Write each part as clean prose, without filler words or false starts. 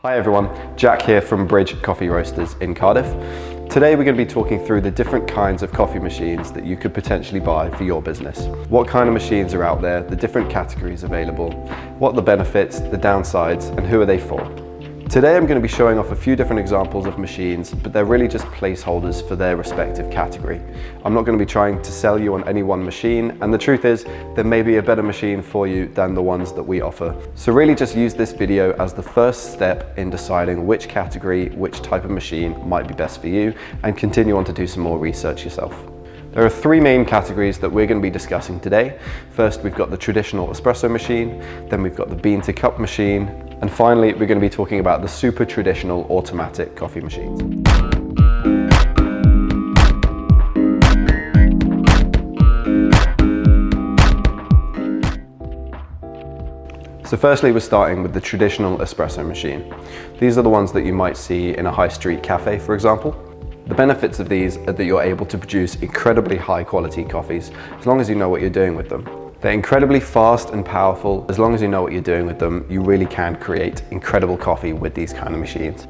Hi everyone, Jack here from Bridge Coffee Roasters in Cardiff. Today we're going to be talking through the different kinds of coffee machines that you could potentially buy for your business. What kind of machines are out there, the different categories available, what are the benefits, the downsides, and who are they for? Today I'm going to be showing off a few different examples of machines, but they're really just placeholders for their respective category. I'm not going to be trying to sell you on any one machine, and the truth is there may be a better machine for you than the ones that we offer. So really just use this video as the first step in deciding which category, which type of machine might be best for you, and continue on to do some more research yourself. There are three main categories that we're going to be discussing today. First, we've got the traditional espresso machine, then we've got the bean to cup machine, and finally, we're going to be talking about the super traditional automatic coffee machines. So firstly, we're starting with the traditional espresso machine. These are the ones that you might see in a high street cafe, for example. The benefits of these are that you're able to produce incredibly high quality coffees as long as you know what you're doing with them. They're incredibly fast and powerful. As long as you know what you're doing with them, you really can create incredible coffee with these kind of machines.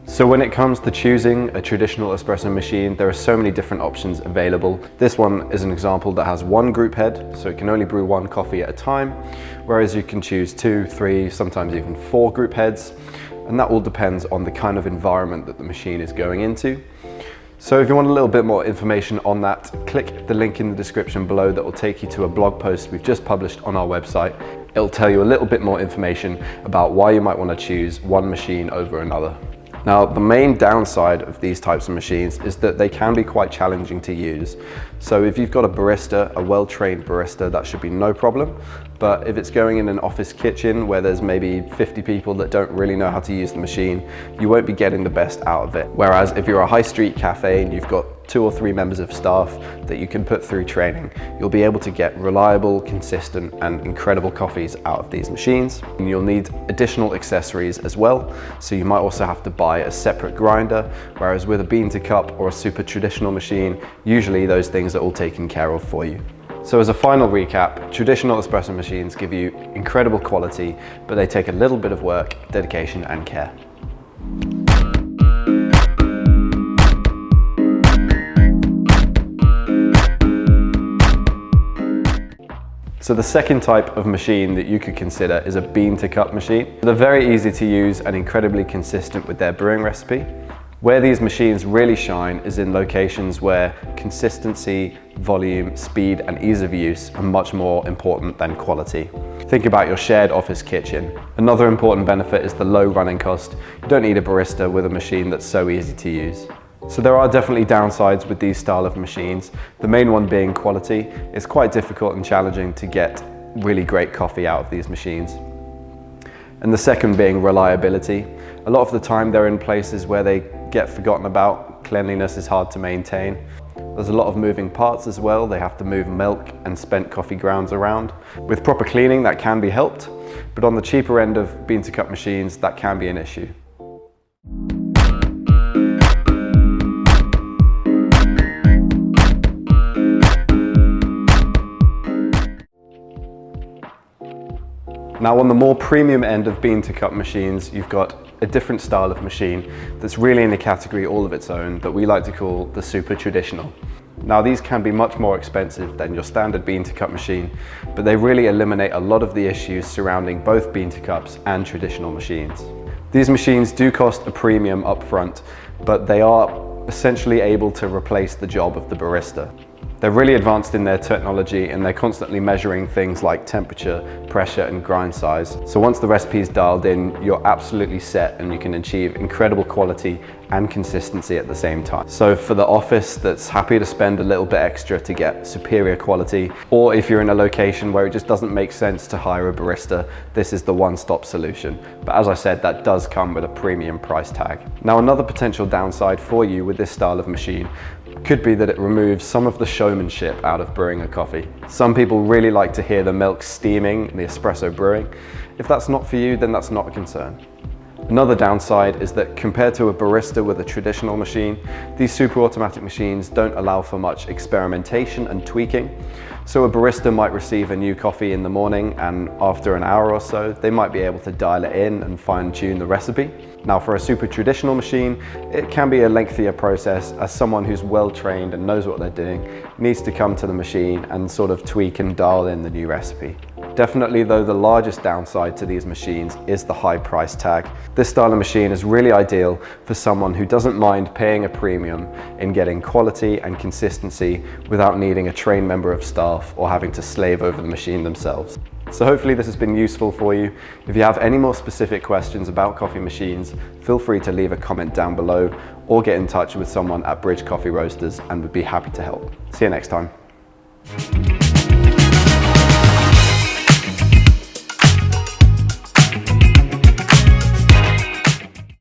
So when it comes to choosing a traditional espresso machine, there are so many different options available. This one is an example that has one group head, so it can only brew one coffee at a time, whereas you can choose 2, 3, sometimes even 4 group heads, and that all depends on the kind of environment that the machine is going into. So if you want a little bit more information on that, click the link in the description below that will take you to a blog post we've just published on our website. It'll tell you a little bit more information about why you might want to choose one machine over another. Now, the main downside of these types of machines is that they can be quite challenging to use. So if you've got a barista, a well-trained barista, that should be no problem. But if it's going in an office kitchen where there's maybe 50 people that don't really know how to use the machine, you won't be getting the best out of it. Whereas if you're a high street cafe and you've got 2 or 3 members of staff that you can put through training, you'll be able to get reliable, consistent, and incredible coffees out of these machines. And you'll need additional accessories as well. So you might also have to buy a separate grinder, whereas with a bean to cup or a super traditional machine, usually those things are all taken care of for you. So as a final recap, traditional espresso machines give you incredible quality, but they take a little bit of work, dedication, and care. So the second type of machine that you could consider is a bean to cup machine. They're very easy to use and incredibly consistent with their brewing recipe. Where these machines really shine is in locations where consistency, volume, speed, and ease of use are much more important than quality. Think about your shared office kitchen. Another important benefit is the low running cost. You don't need a barista with a machine that's so easy to use. So there are definitely downsides with these style of machines. The main one being quality. It's quite difficult and challenging to get really great coffee out of these machines. And the second being reliability. A lot of the time they're in places where they get forgotten about. Cleanliness is hard to maintain. There's a lot of moving parts as well. They have to move milk and spent coffee grounds around. With proper cleaning, that can be helped, but on the cheaper end of bean to cup machines, that can be an issue. Now on the more premium end of bean to cup machines, you've got a different style of machine that's really in a category all of its own that we like to call the super traditional. Now these can be much more expensive than your standard bean to cup machine, but they really eliminate a lot of the issues surrounding both bean to cups and traditional machines. These machines do cost a premium up front, but they are essentially able to replace the job of the barista. They're really advanced in their technology and they're constantly measuring things like temperature, pressure, and grind size. So once the recipe's dialed in, you're absolutely set and you can achieve incredible quality and consistency at the same time. So for the office that's happy to spend a little bit extra to get superior quality, or if you're in a location where it just doesn't make sense to hire a barista, this is the one-stop solution. But as I said, that does come with a premium price tag. Now another potential downside for you with this style of machine could be that it removes some of the showmanship out of brewing a coffee. Some people really like to hear the milk steaming, the espresso brewing. If that's not for you, then that's not a concern. Another downside is that compared to a barista with a traditional machine, these super automatic machines don't allow for much experimentation and tweaking. So a barista might receive a new coffee in the morning, and after an hour or so, they might be able to dial it in and fine-tune the recipe. Now for a super traditional machine, it can be a lengthier process, as someone who's well trained and knows what they're doing needs to come to the machine and sort of tweak and dial in the new recipe. Definitely though, the largest downside to these machines is the high price tag. This style of machine is really ideal for someone who doesn't mind paying a premium in getting quality and consistency without needing a trained member of staff or having to slave over the machine themselves. So hopefully this has been useful for you. If you have any more specific questions about coffee machines, feel free to leave a comment down below or get in touch with someone at Bridge Coffee Roasters and we'd be happy to help. See you next time.